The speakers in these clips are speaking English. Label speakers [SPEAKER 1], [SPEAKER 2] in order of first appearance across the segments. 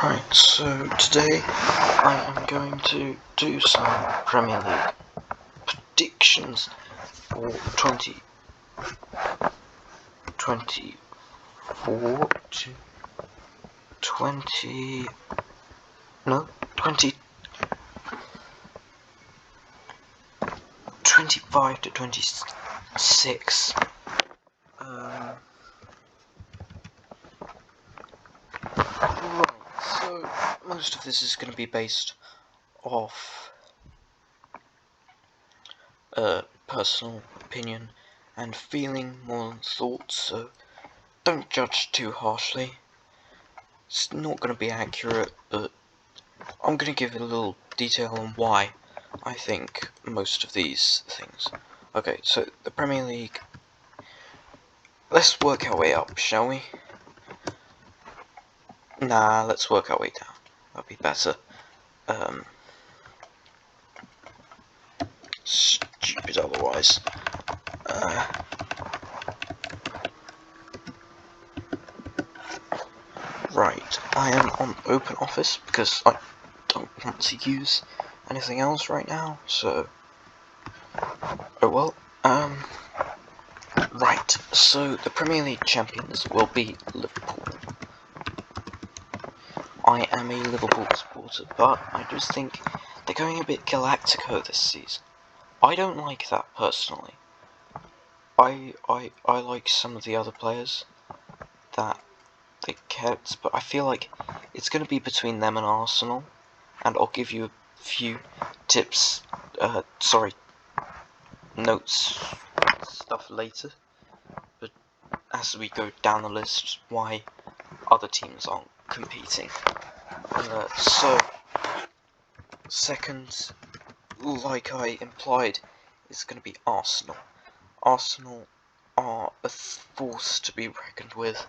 [SPEAKER 1] Right, so today I am going to do some Premier League predictions for 2024 to 2025 to 26. Right, so most of this is going to be based off personal opinion and feeling more than thoughts, so don't judge too harshly. It's not going to be accurate, but I'm going to give a little detail on why I think most of these things. Okay, so the Premier League. Let's work our way up, shall we? Nah, let's work our way down. That'll be better. Stupid otherwise. Right, I am on Open Office because I don't want to use anything else right now, so... Oh well, Right, so the Premier League champions will be Liverpool. I am a Liverpool supporter, but I just think they're going a bit Galactico this season. I don't like that personally. I like some of the other players that they kept, but I feel like it's going to be between them and Arsenal, and I'll give you a few tips, notes, stuff later, but as we go down the list, why other teams aren't competing. So, second, like I implied, is going to be Arsenal. Arsenal are a force to be reckoned with.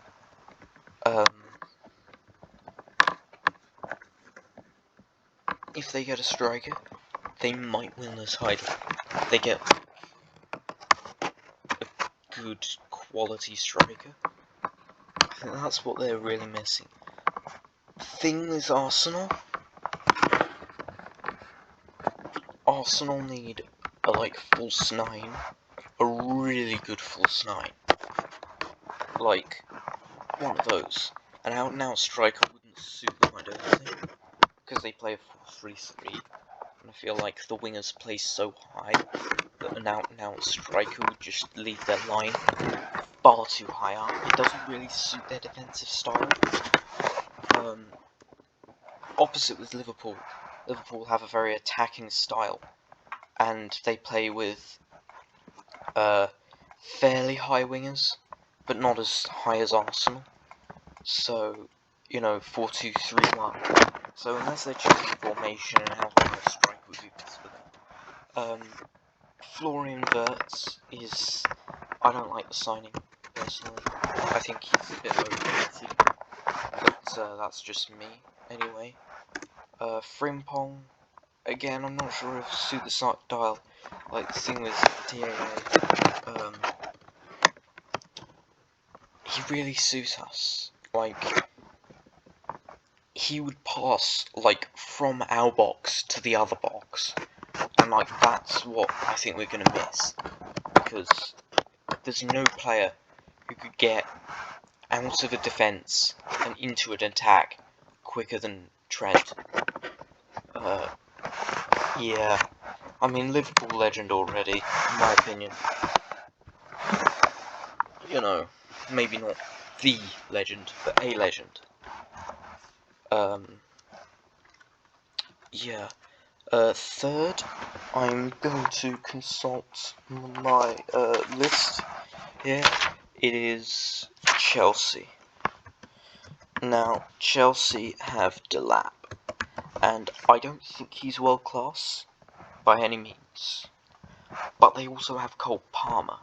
[SPEAKER 1] If they get a striker, they might win the title. They get a good quality striker. I think that's what they're really missing. The thing with Arsenal need a false nine, a really good false nine, like one of those. An out-and-out striker wouldn't suit them, I don't think, because they play a 4-3-3, and I feel like the wingers play so high that an out-and-out striker would just leave their line far too high up. It doesn't really suit their defensive style. Opposite with Liverpool. Liverpool have a very attacking style, and they play with fairly high wingers, but not as high as Arsenal. So, 4-2-3-1. So unless they're choosing formation and how to strike would be best for them. Florian Wirtz is... I don't like the signing, personally. I think he's a bit overrated, but that's just me, anyway. Frimpong, again, I'm not sure if suit the style, like the thing with Diogo, he really suits us. Like, he would pass, from our box to the other box, and, that's what I think we're gonna miss, because there's no player who could get out of a defense and into an attack quicker than Trent. Yeah, I mean, Liverpool legend already, in my opinion. Maybe not the legend, but a legend. Yeah. Third, I'm going to consult my list here. It is Chelsea. Now, Chelsea have Delap, and I don't think he's world class by any means. But they also have Cole Palmer,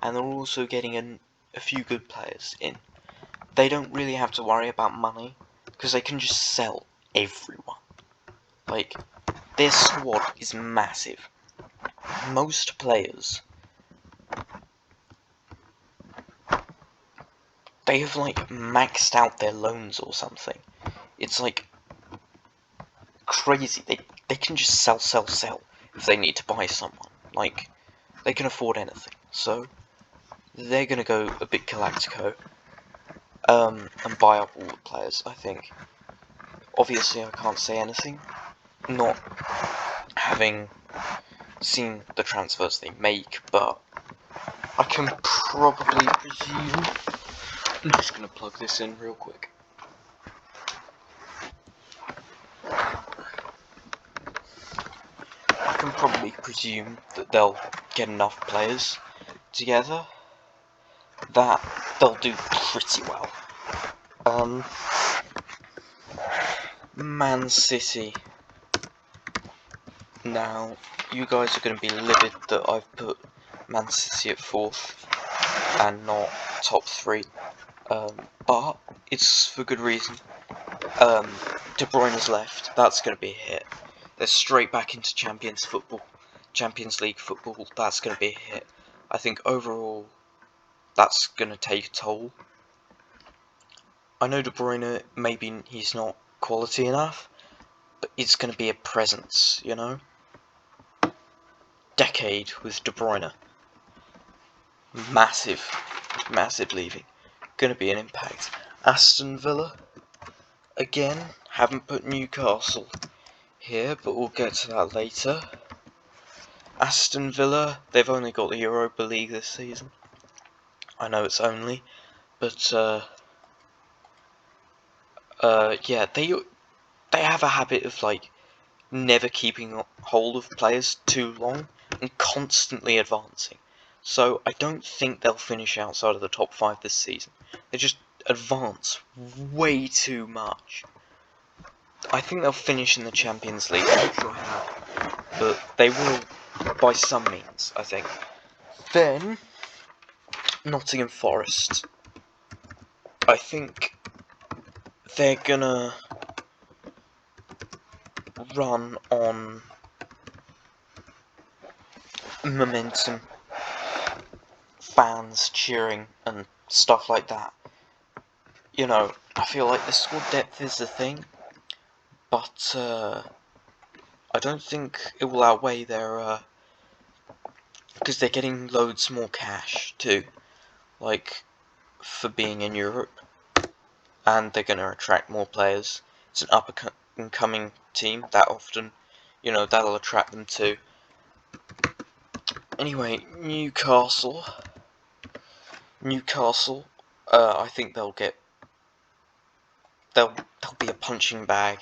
[SPEAKER 1] and they're also getting a few good players in. They don't really have to worry about money, because they can just sell everyone. Their squad is massive. Most players, they have maxed out their loans or something. it's like crazy. They can just sell if they need to buy someone. Like, they can afford anything. So they're gonna go a bit Galactico, and buy up all the players, I think. Obviously, I can't say anything, not having seen the transfers they make, but I can probably presume. I'm just gonna plug this in real quick. I can probably presume that they'll get enough players together that they'll do pretty well. Man City. Now, you guys are going to be livid that I've put Man City at 4th and not top 3, but it's for good reason. De Bruyne has left, that's going to be a hit. They're straight back into Champions League football, that's going to be a hit. I think overall, that's going to take a toll. I know De Bruyne, maybe he's not quality enough, but it's going to be a presence, you know? Decade with De Bruyne. Massive leaving. Gonna be an impact. Aston Villa, again, haven't put Newcastle here, but we'll get to that later. Aston Villa, they've only got the Europa League this season. I know it's only, but yeah, they have a habit of like never keeping hold of players too long and constantly advancing. So I don't think they'll finish outside of the top 5 this season. They just advance way too much. I think they'll finish in the Champions League, but they will by some means, I think. Then, Nottingham Forest. I think they're gonna run on momentum, fans cheering and stuff like that. You know, I feel like the squad depth is the thing, but I don't think it will outweigh their because they're getting loads more cash too, like for being in Europe, and they're gonna attract more players. It's an up and coming team that often, you know, that'll attract them too. Anyway, Newcastle, I think they'll be a punching bag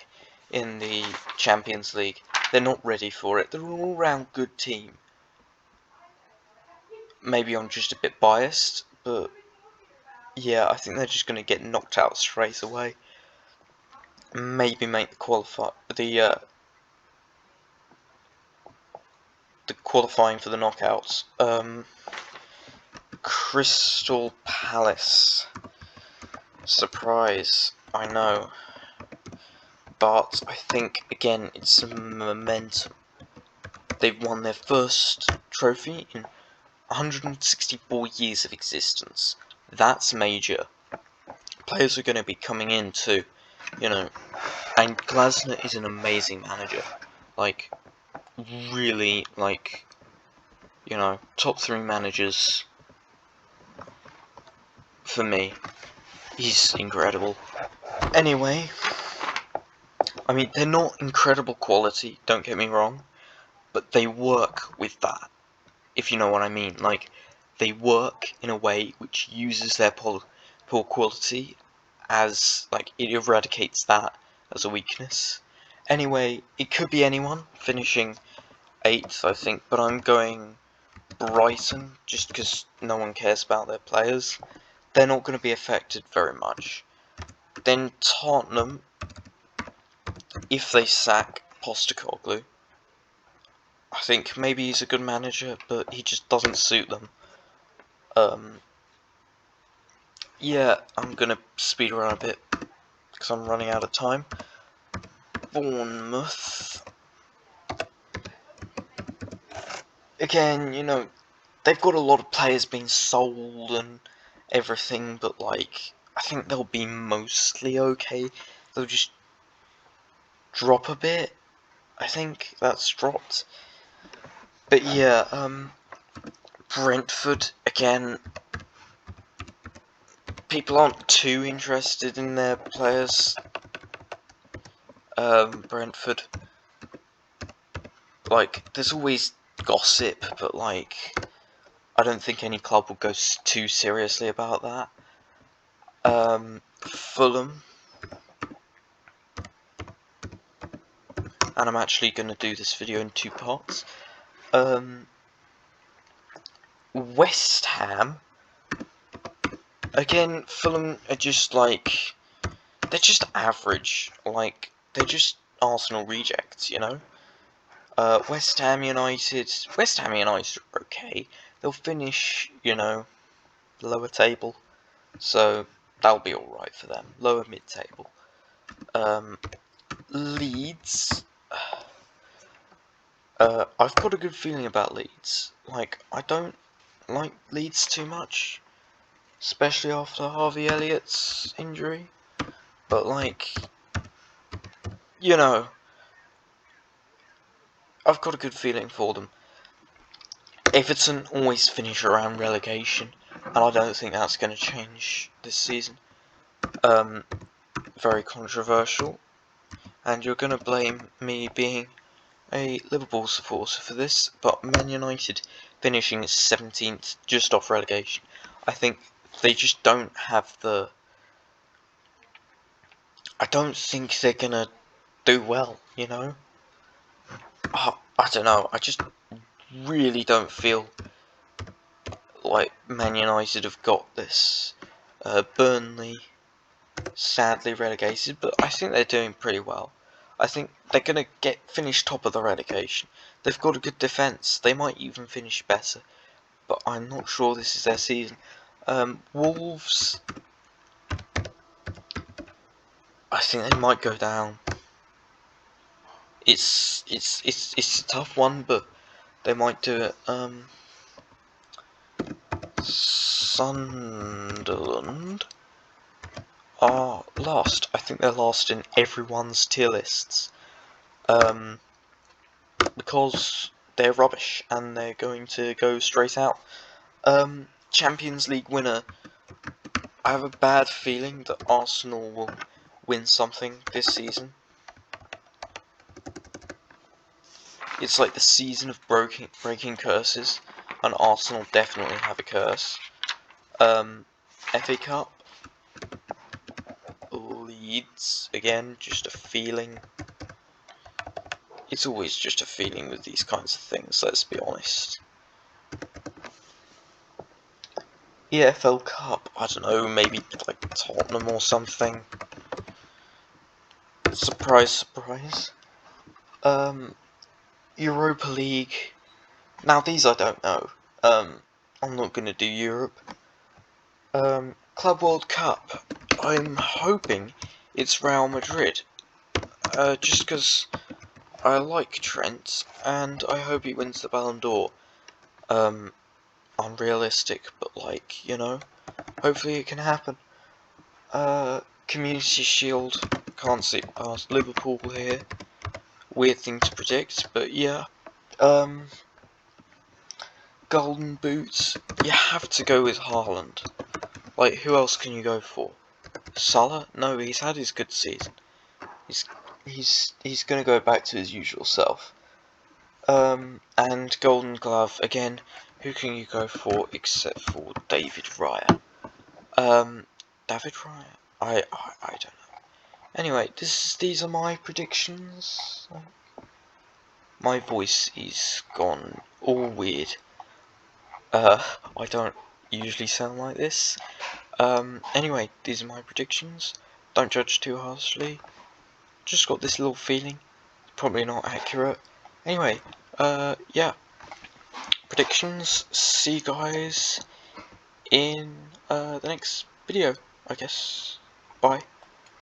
[SPEAKER 1] in the Champions League. They're not ready for it. They're an all-round good team. Maybe I'm just a bit biased, but yeah, I think they're just going to get knocked out straight away. Maybe make the qualifying for the knockouts. Crystal Palace. Surprise, I know. But I think, again, it's momentum. They've won their first trophy in 164 years of existence. That's major. Players are going to be coming in too, you know. And Glasner is an amazing manager. Like, really, like, you know, top 3 managers for me. He's incredible. Anyway, I mean, they're not incredible quality, don't get me wrong, but they work with that, if you know what I mean. Like, they work in a way which uses their poor quality as, like, it eradicates that as a weakness. Anyway, it could be anyone finishing 8th, I think, but I'm going Brighton, just because no one cares about their players. They're not going to be affected very much. Then Tottenham, if they sack Postecoglou, I think maybe he's a good manager, but he just doesn't suit them. Yeah, I'm gonna speed around a bit, because I'm running out of time. Bournemouth. Again, you know, they've got a lot of players being sold and everything, but like, I think they'll be mostly okay. They'll just drop a bit. I think that's dropped. But yeah, Brentford, again, people aren't too interested in their players. Brentford, like, there's always gossip, but like, I don't think any club will go too seriously about that. Fulham, and I'm actually going to do this video in 2 parts. West Ham, again, Fulham are just like, they're just average, like, they're just Arsenal rejects, you know? West Ham United are okay. They'll finish, you know, lower table, so that'll be alright for them. Lower mid-table. Leeds, I've got a good feeling about Leeds. Like, I don't like Leeds too much, especially after Harvey Elliott's injury. But like, you know, I've got a good feeling for them. Everton always finish around relegation, and I don't think that's going to change this season. Very controversial, and you're going to blame me being a Liverpool supporter for this, but Man United finishing 17th, just off relegation. I think they just don't have the... I don't think they're going to do well, you know? I don't know, I just really don't feel like Man United have got this. Burnley, sadly relegated, but I think they're doing pretty well. I think they're going to finish top of the relegation. They've got a good defence. They might even finish better, but I'm not sure this is their season. Wolves, I think they might go down. It's a tough one, but they might do it. Sunderland are last. I think they're last in everyone's tier lists. Because they're rubbish and they're going to go straight out. Champions League winner. I have a bad feeling that Arsenal will win something this season. It's like the season of breaking curses, and Arsenal definitely have a curse. FA Cup. Leeds, again, just a feeling. It's always just a feeling with these kinds of things, let's be honest. EFL Cup, I don't know, maybe like Tottenham or something. Surprise, surprise. Europa League. Now these I don't know. I'm not gonna do Europe. Club World Cup. I'm hoping it's Real Madrid. Just because I like Trent, and I hope he wins the Ballon d'Or. Unrealistic, but like, you know, hopefully it can happen. Community Shield, can't see past Liverpool here. Weird thing to predict, but yeah. Golden Boots, you have to go with Haaland. Like, who else can you go for? Salah? No, he's had his good season. He's gonna go back to his usual self. And Golden Glove, again, who can you go for except for David Raya? David Raya? I don't know. Anyway, these are my predictions. My voice is gone all weird. I don't usually sound like this. Anyway, these are my predictions. Don't judge too harshly. Just got this little feeling. Probably not accurate. Anyway, yeah. Predictions. See you guys in the next video, I guess. Bye.